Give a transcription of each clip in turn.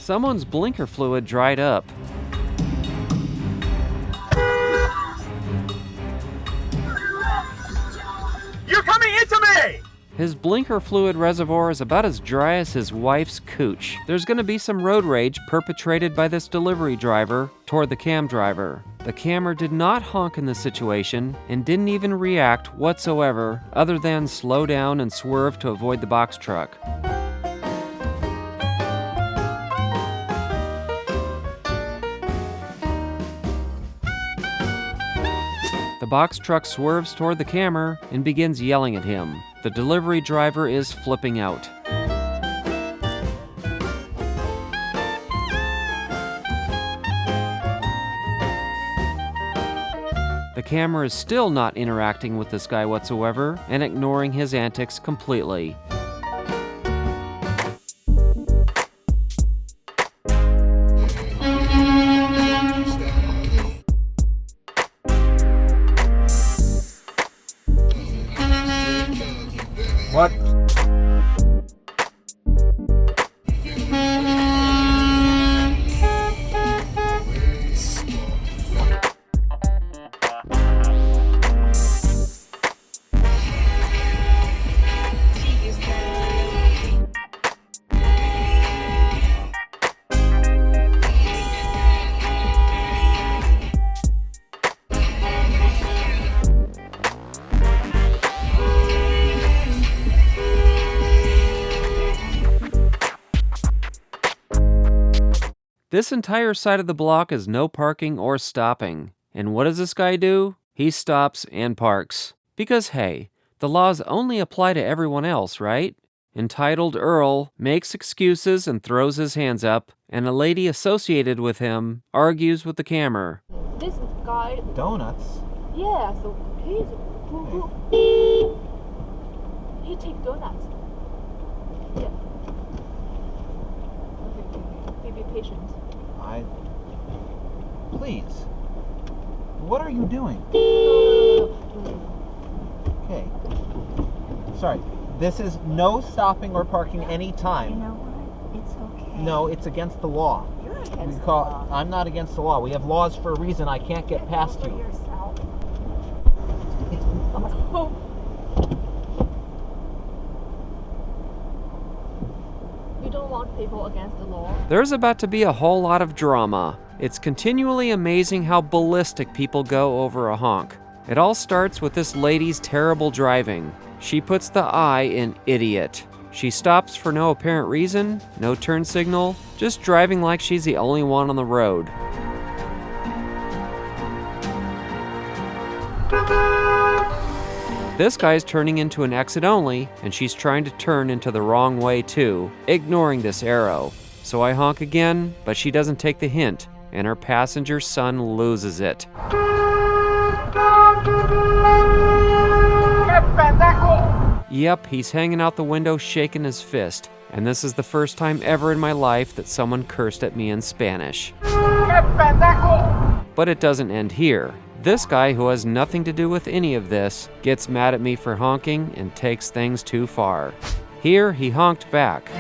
Someone's blinker fluid dried up. You're coming into me! His blinker fluid reservoir is about as dry as his wife's cooch. There's gonna be some road rage perpetrated by this delivery driver toward the cam driver. The cammer did not honk in this situation and didn't even react whatsoever other than slow down and swerve to avoid the box truck. The box truck swerves toward the camera and begins yelling at him. The delivery driver is flipping out. The camera is still not interacting with this guy whatsoever and ignoring his antics completely. What? This entire side of the block is no parking or stopping. And what does this guy do? He stops and parks. Because hey, the laws only apply to everyone else, right? Entitled Earl makes excuses and throws his hands up, and a lady associated with him argues with the camera. This guy... Donuts? Yeah, so he take donuts. Yeah. Okay. Be patient. Please. What are you doing? Okay. Sorry. This is no stopping or parking any time. You know what? It's okay. No, it's against the law. You're against the law. I'm not against the law. We have laws for a reason. I can't get past over you. yourself. You don't want people against the law. There's about to be a whole lot of drama. It's continually amazing how ballistic people go over a honk. It all starts with this lady's terrible driving. She puts the I in idiot. She stops for no apparent reason, no turn signal, just driving like she's the only one on the road. This guy's turning into an exit only, and she's trying to turn into the wrong way too, ignoring this arrow. So I honk again, but she doesn't take the hint, and her passenger son loses it. Yep, he's hanging out the window shaking his fist, and this is the first time ever in my life that someone cursed at me in Spanish. But it doesn't end here. This guy, who has nothing to do with any of this, gets mad at me for honking and takes things too far. Here, he honked back.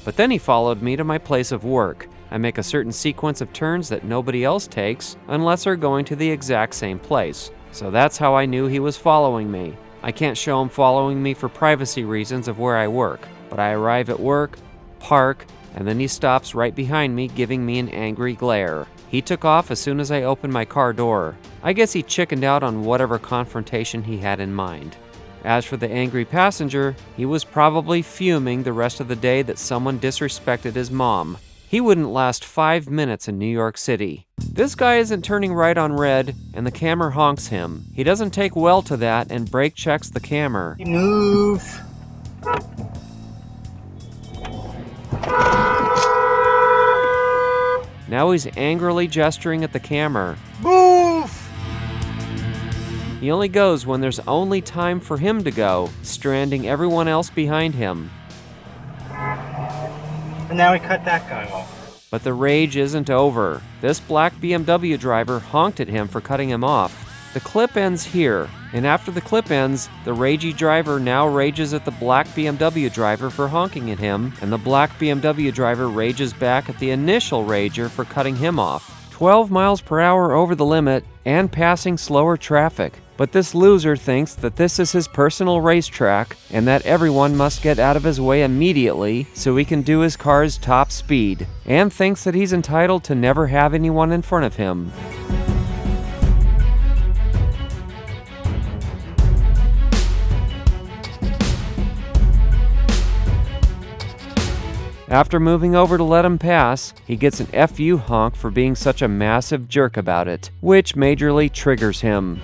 But then he followed me to my place of work. I make a certain sequence of turns that nobody else takes unless they're going to the exact same place. So that's how I knew he was following me. I can't show him following me for privacy reasons of where I work, but I arrive at work, park, and then he stops right behind me, giving me an angry glare. He took off as soon as I opened my car door. I guess he chickened out on whatever confrontation he had in mind. As for the angry passenger, he was probably fuming the rest of the day that someone disrespected his mom. He wouldn't last 5 minutes in New York City. This guy isn't turning right on red, and the camera honks him. He doesn't take well to that and brake checks the camera. Move. Now he's angrily gesturing at the camera. Move! He only goes when there's only time for him to go, stranding everyone else behind him. And now we cut that guy off. But the rage isn't over. This black BMW driver honked at him for cutting him off. The clip ends here, and after the clip ends, the ragey driver now rages at the black BMW driver for honking at him, and the black BMW driver rages back at the initial rager for cutting him off. 12 miles per hour over the limit and passing slower traffic. But this loser thinks that this is his personal racetrack and that everyone must get out of his way immediately so he can do his car's top speed, and thinks that he's entitled to never have anyone in front of him. After moving over to let him pass, he gets an FU honk for being such a massive jerk about it, which majorly triggers him.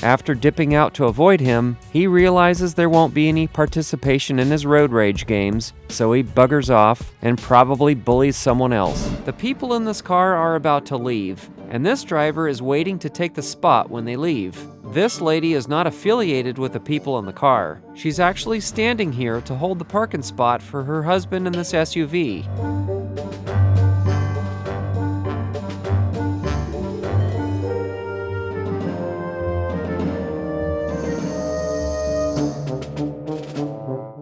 After dipping out to avoid him, he realizes there won't be any participation in his road rage games, so he buggers off and probably bullies someone else. The people in this car are about to leave, and this driver is waiting to take the spot when they leave. This lady is not affiliated with the people in the car. She's actually standing here to hold the parking spot for her husband in this SUV.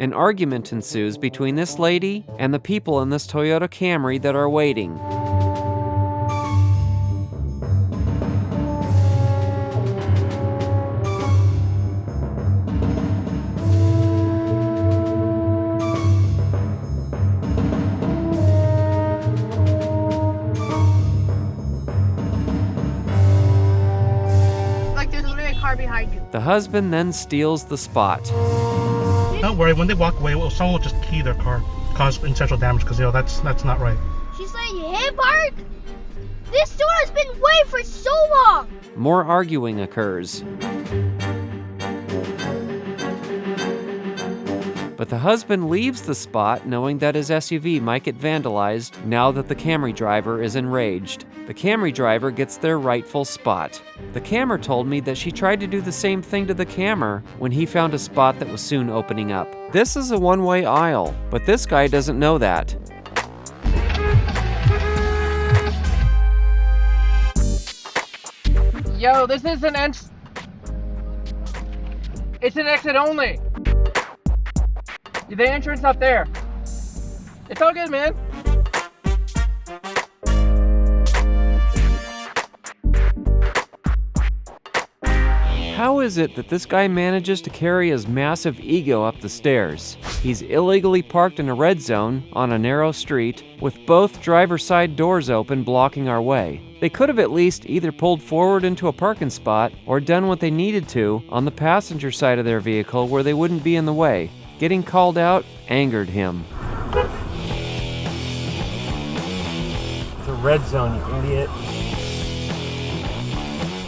An argument ensues between this lady and the people in this Toyota Camry that are waiting. Like there's literally a car behind you. The husband then steals the spot. Don't worry, when they walk away, someone will just key their car, cause intentional damage, because that's not right. She's like, hey, Bart! This store has been waiting for so long! More arguing occurs. But the husband leaves the spot knowing that his SUV might get vandalized now that the Camry driver is enraged. The Camry driver gets their rightful spot. The Cammer told me that she tried to do the same thing to the Cammer when he found a spot that was soon opening up. This is a one-way aisle, but this guy doesn't know that. Yo, this is it's an exit only. The entrance up there. It's all good, man. How is it that this guy manages to carry his massive ego up the stairs? He's illegally parked in a red zone on a narrow street with both driver's side doors open blocking our way. They could have at least either pulled forward into a parking spot or done what they needed to on the passenger side of their vehicle where they wouldn't be in the way. Getting called out angered him. It's a red zone, you idiot.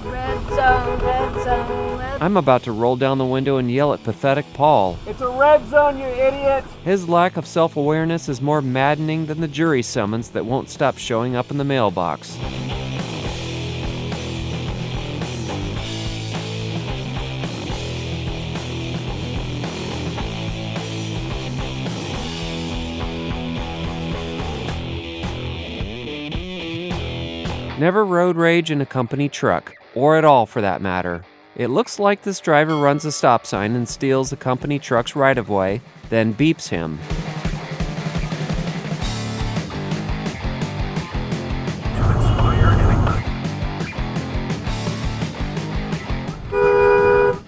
Red zone, red zone, red... I'm about to roll down the window and yell at pathetic Paul. It's a red zone, you idiot! His lack of self-awareness is more maddening than the jury summons that won't stop showing up in the mailbox. Never road rage in a company truck, or at all for that matter. It looks like this driver runs a stop sign and steals the company truck's right-of-way, then beeps him.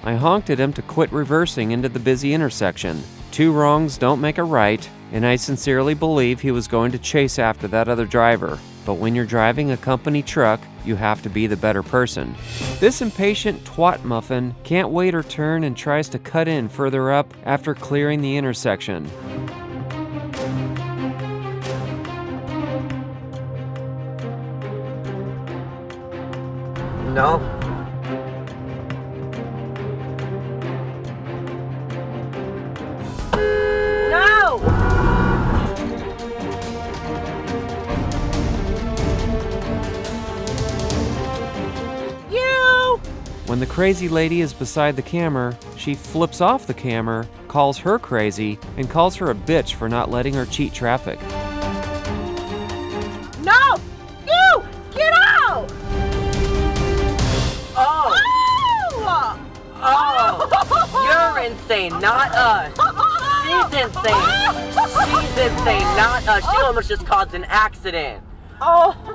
I honked at him to quit reversing into the busy intersection. Two wrongs don't make a right, and I sincerely believe he was going to chase after that other driver. But when you're driving a company truck, you have to be the better person. This impatient twat muffin can't wait her turn and tries to cut in further up after clearing the intersection. No. No! When the crazy lady is beside the camera, she flips off the camera, calls her crazy, and calls her a bitch for not letting her cheat traffic. No! You! Get out! Oh! You're insane, not us. She's insane, not us. She almost just caused an accident.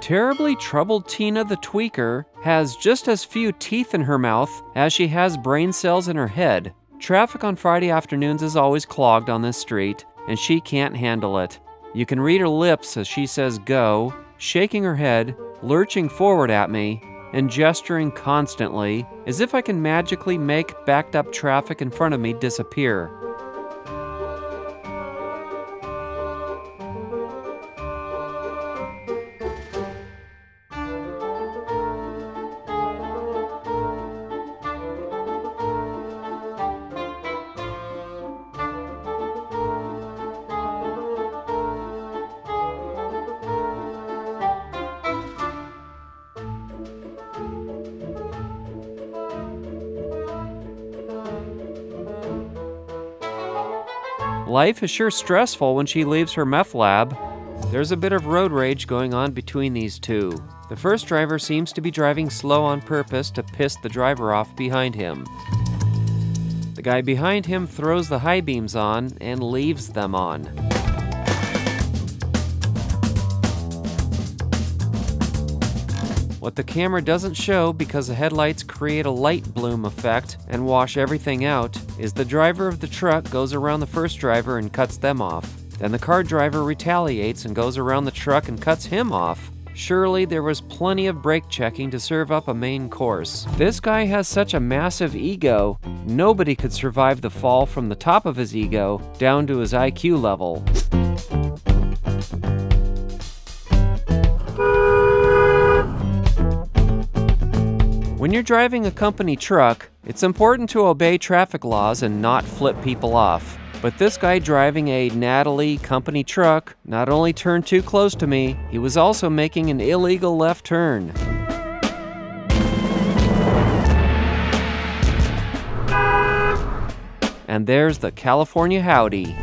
Terribly troubled Tina the Tweaker has just as few teeth in her mouth as she has brain cells in her head. Traffic on Friday afternoons is always clogged on this street, and she can't handle it. You can read her lips as she says go, shaking her head, lurching forward at me, and gesturing constantly, as if I can magically make backed up traffic in front of me disappear. Life is sure stressful when she leaves her meth lab. There's a bit of road rage going on between these two. The first driver seems to be driving slow on purpose to piss the driver off behind him. The guy behind him throws the high beams on and leaves them on. What the camera doesn't show, because the headlights create a light bloom effect and wash everything out, is the driver of the truck goes around the first driver and cuts them off. Then the car driver retaliates and goes around the truck and cuts him off. Surely there was plenty of brake checking to serve up a main course. This guy has such a massive ego, nobody could survive the fall from the top of his ego down to his IQ level. When you're driving a company truck, it's important to obey traffic laws and not flip people off. But this guy driving a Natalie company truck not only turned too close to me, he was also making an illegal left turn. And there's the California howdy.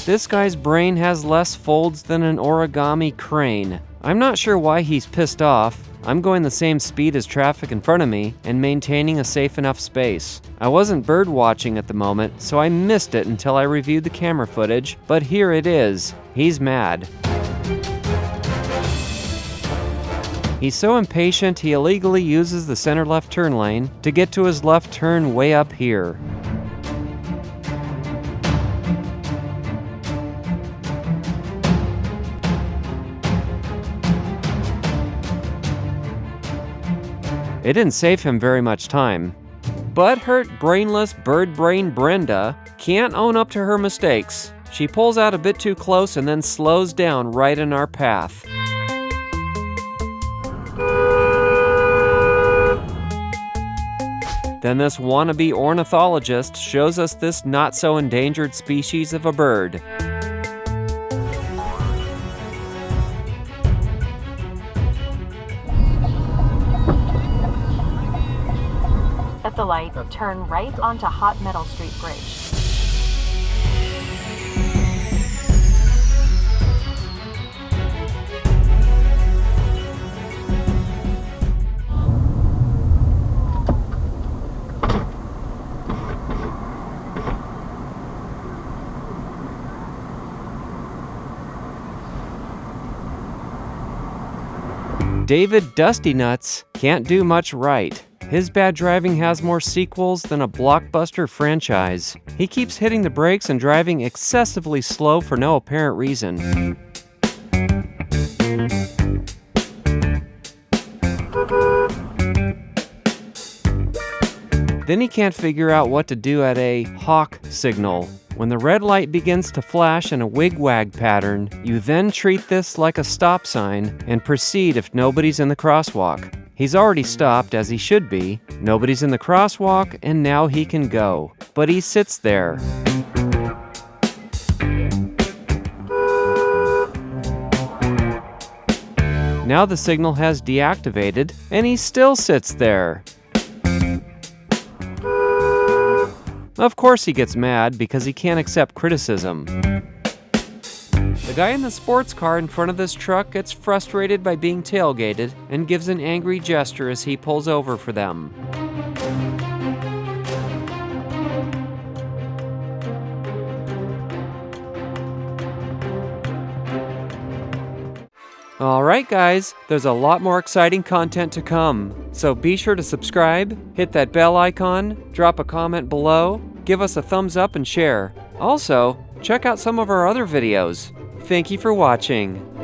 This guy's brain has less folds than an origami crane. I'm not sure why he's pissed off. I'm going the same speed as traffic in front of me and maintaining a safe enough space. I wasn't bird watching at the moment, so I missed it until I reviewed the camera footage, but here it is. He's mad. He's so impatient he illegally uses the center left turn lane to get to his left turn way up here. It didn't save him very much time. Butthurt, brainless bird brain Brenda can't own up to her mistakes. She pulls out a bit too close and then slows down right in our path. Then this wannabe ornithologist shows us this not-so-endangered species of a bird. At the light, turn right onto Hot Metal Street Bridge. David Dusty Nuts can't do much right. His bad driving has more sequels than a blockbuster franchise. He keeps hitting the brakes and driving excessively slow for no apparent reason. Then he can't figure out what to do at a hawk signal. When the red light begins to flash in a wig-wag pattern, you then treat this like a stop sign and proceed if nobody's in the crosswalk. He's already stopped, as he should be. Nobody's in the crosswalk, and now he can go. But he sits there. Now the signal has deactivated, and he still sits there. Of course he gets mad because he can't accept criticism. The guy in the sports car in front of this truck gets frustrated by being tailgated and gives an angry gesture as he pulls over for them. Alright guys, there's a lot more exciting content to come, so be sure to subscribe, hit that bell icon, drop a comment below, give us a thumbs up and share. Also, check out some of our other videos. Thank you for watching.